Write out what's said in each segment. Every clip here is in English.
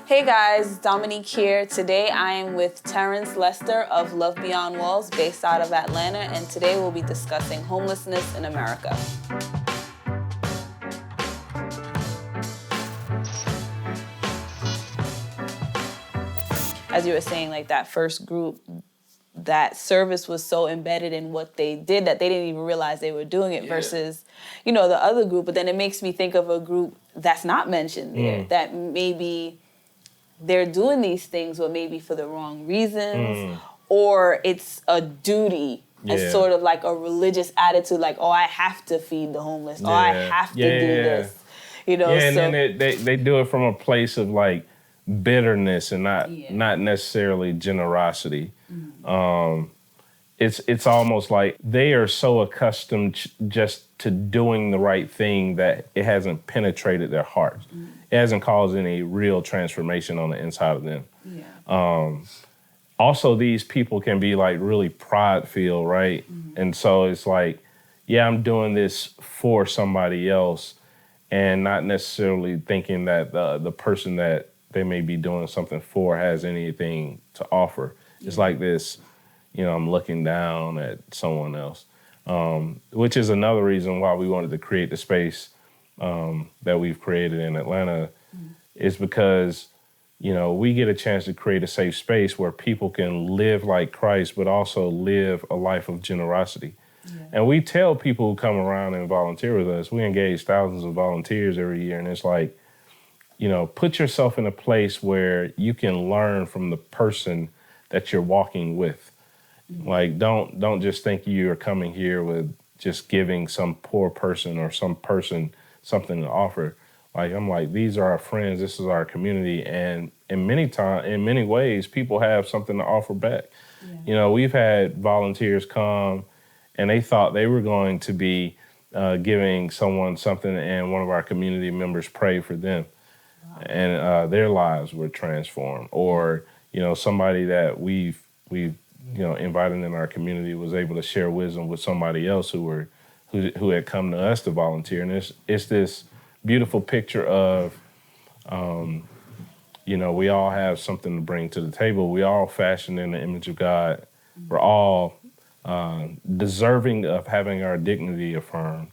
Hey guys, Dominique here. Today I am with Terence Lester of Love Beyond Walls, based out of Atlanta, and today we'll be discussing homelessness in America. As you were saying, like that first group, that service was so embedded in what they did that they didn't even realize they were doing it versus, the other group. But then it makes me think of a group that's not mentioned there, that maybe they're doing these things, but maybe for the wrong reasons, or it's a duty. It's sort of like a religious attitude, like, oh, I have to feed the homeless, or I have to do this, and so. then they do it from a place of like bitterness and not necessarily generosity. It's almost like they are so accustomed just to doing the right thing that it hasn't penetrated their hearts. It hasn't caused any real transformation on the inside of them. Also, these people can be like really pride-filled, right? And so it's like, yeah, I'm doing this for somebody else and not necessarily thinking that the person that they may be doing something for has anything to offer. It's like this, I'm looking down at someone else, which is another reason why we wanted to create the space that we've created in Atlanta, is because, we get a chance to create a safe space where people can live like Christ, but also live a life of generosity. And we tell people who come around and volunteer with us, we engage thousands of volunteers every year. And it's like, put yourself in a place where you can learn from the person that you're walking with. Like, don't just think you're coming here with just giving some poor person or some person something to offer. Like, I'm like, these are our friends. This is our community. And in many ways, people have something to offer back. We've had volunteers come and they thought they were going to be giving someone something, and one of our community members prayed for them. Wow. And their lives were transformed. Or, somebody that we've invited in our community was able to share wisdom with somebody else who had come to us to volunteer. And it's this beautiful picture of, we all have something to bring to the table. We all fashioned in the image of God. We're all deserving of having our dignity affirmed.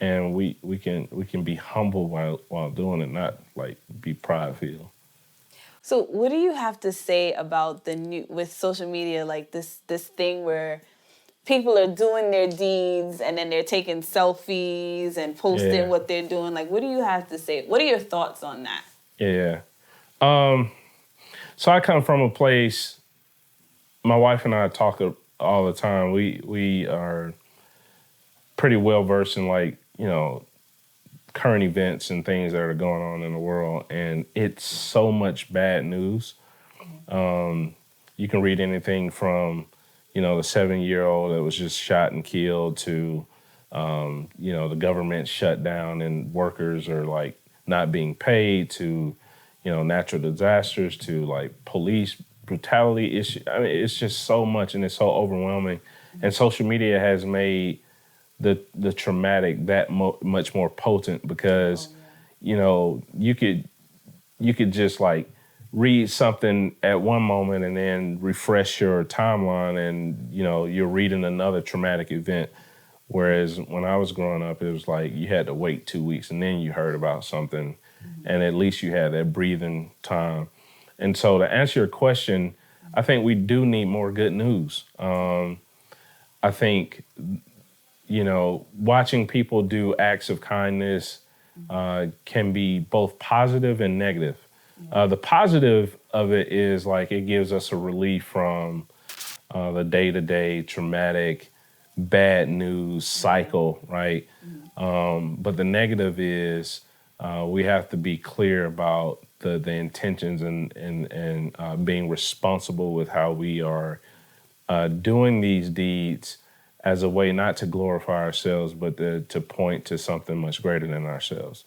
And we can be humble while doing it, not like be pride-filled. So what do you have to say about with social media, like this thing where people are doing their deeds and then they're taking selfies and posting what they're doing? Like, what do you have to say? What are your thoughts on that? Yeah. So I come from a place, my wife and I talk all the time. We are pretty well versed in like, current events and things that are going on in the world. And it's so much bad news. You can read anything from, the 7-year-old that was just shot and killed to, the government shut down and workers are like not being paid to, natural disasters to like police brutality issue. I mean, it's just so much and it's so overwhelming. And social media has made the traumatic that much more potent because, you could just like read something at one moment and then refresh your timeline and, you're reading another traumatic event. Whereas when I was growing up, it was like you had to wait 2 weeks and then you heard about something and at least you had that breathing time. And so to answer your question, I think we do need more good news. I think, watching people do acts of kindness can be both positive and negative. The positive of it is like it gives us a relief from the day-to-day traumatic, bad news cycle, right? But the negative is we have to be clear about the intentions and being responsible with how we are doing these deeds as a way not to glorify ourselves, but to point to something much greater than ourselves.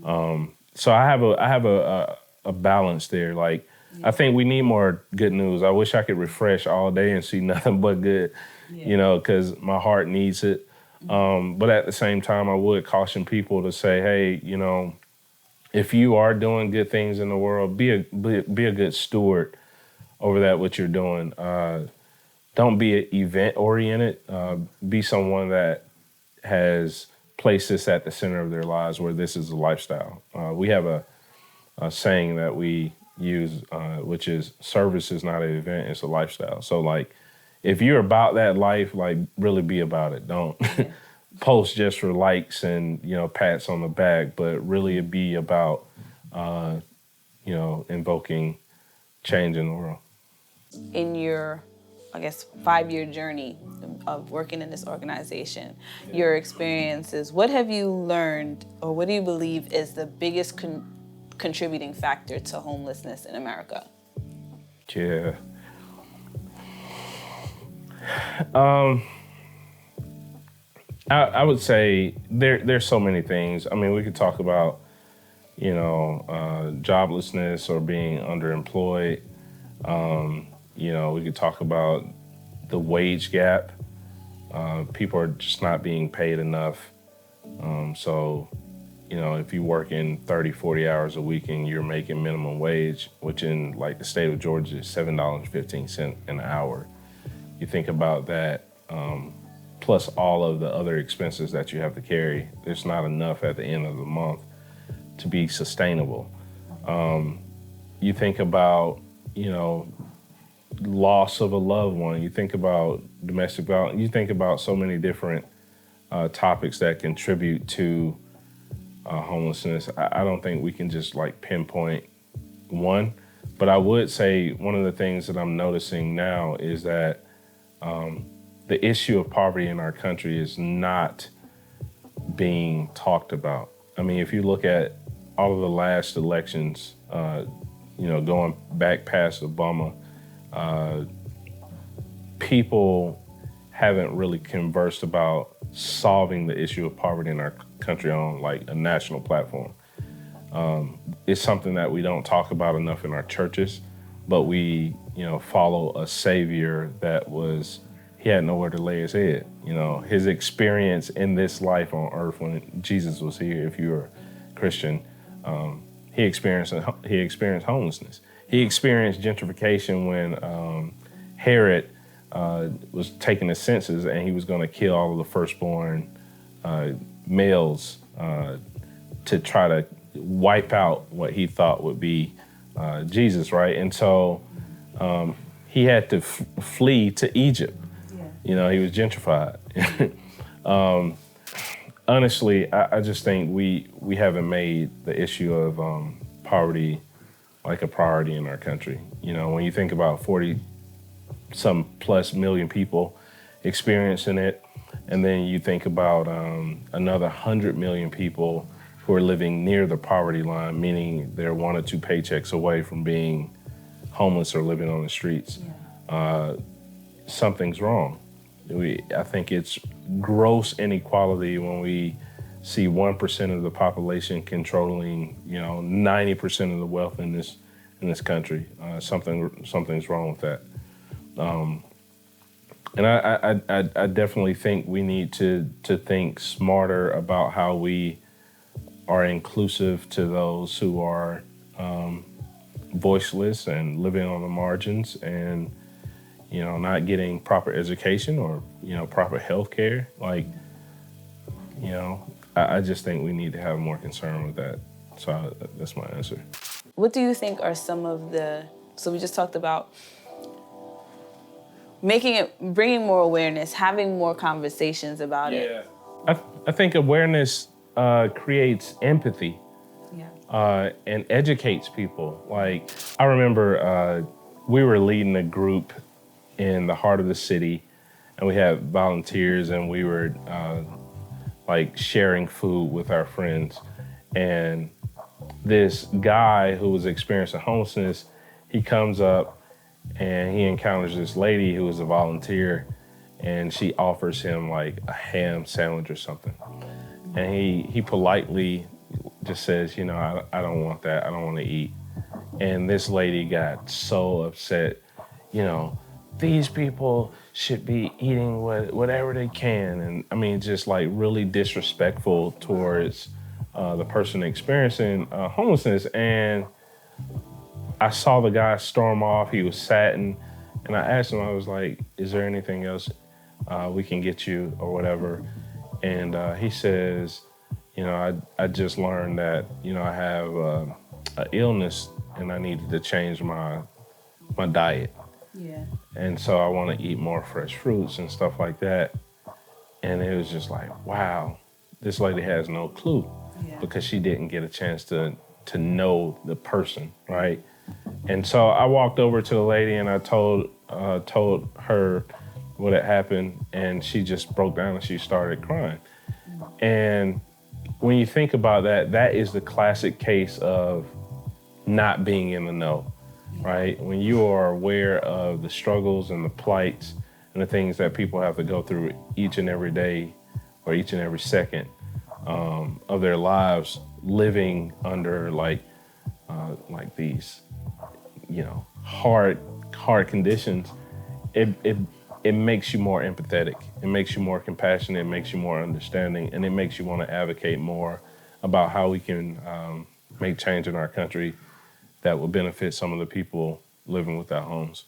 So I have a balance there. Like, I think we need more good news. I wish I could refresh all day and see nothing but good, because my heart needs it. But at the same time, I would caution people to say, hey, if you are doing good things in the world, be a good steward over that what you're doing. Don't be event oriented. Be someone that has placed this at the center of their lives, where this is a lifestyle. We have a saying that we use, which is service is not an event, it's a lifestyle. So like, if you're about that life, like really be about it. Don't post just for likes and, pats on the back, but really be about, invoking change in the world. In your, I guess, 5-year journey of working in this organization, your experiences, what have you learned, or what do you believe is the biggest contributing factor to homelessness in America? Yeah. I would say there's so many things. I mean, we could talk about, joblessness or being underemployed. We could talk about the wage gap. People are just not being paid enough. So, if you work in 30, 40 hours a week and you're making minimum wage, which in like the state of Georgia is $7.15 an hour, you think about that, plus all of the other expenses that you have to carry, there's not enough at the end of the month to be sustainable. You think about, loss of a loved one. You think about domestic violence. You think about so many different topics that contribute to homelessness. I don't think we can just like pinpoint one, but I would say one of the things that I'm noticing now is that the issue of poverty in our country is not being talked about. I mean, if you look at all of the last elections, going back past Obama, people haven't really conversed about solving the issue of poverty in our country on like a national platform. It's something that we don't talk about enough in our churches, but we, follow a savior that he had nowhere to lay his head. His experience in this life on earth when Jesus was here, if you're a Christian, he experienced homelessness. He experienced gentrification when Herod was taking the census and he was going to kill all of the firstborn males to try to wipe out what he thought would be Jesus, right? And so he had to flee to Egypt. Yeah. He was gentrified. Honestly, I just think we haven't made the issue of poverty like a priority in our country. When you think about 40 some plus million people experiencing it, and then you think about another 100 million people who are living near the poverty line, meaning they're 1 or 2 paychecks away from being homeless or living on the streets. Yeah. Something's wrong. I think it's gross inequality when we see 1% of the population controlling, 90% of the wealth in this country. Something's wrong with that. And I definitely think we need to think smarter about how we are inclusive to those who are voiceless and living on the margins and, not getting proper education or, proper health care. Like, I just think we need to have more concern with that. So that's my answer. What do you think are some of so we just talked about bringing more awareness, having more conversations about it. I think awareness creates empathy. Yeah. And educates people. Like, I remember we were leading a group in the heart of the city, and we had volunteers, and we were sharing food with our friends. And this guy who was experiencing homelessness, he comes up and he encounters this lady who is a volunteer, and she offers him like a ham sandwich or something. And he politely just says, I don't want that. I don't want to eat. And this lady got so upset, these people should be eating whatever they can. And I mean, just like really disrespectful towards the person experiencing homelessness, and I saw the guy storm off. He was saddened, and I asked him. I was like, "Is there anything else we can get you or whatever?" And he says, I just learned that I have an illness and I needed to change my diet, Yeah. and so I want to eat more fresh fruits and stuff like that. And it was just like, wow, this lady has no clue Yeah. because she didn't get a chance to know the person, right? And so I walked over to the lady and I told her what had happened, and she just broke down and she started crying. And when you think about that, that is the classic case of not being in the know, right? When you are aware of the struggles and the plights and the things that people have to go through each and every day or each and every second of their lives, living under like these, hard conditions, it makes you more empathetic. It makes you more compassionate. It makes you more understanding, and it makes you want to advocate more about how we can make change in our country that will benefit some of the people living without homes.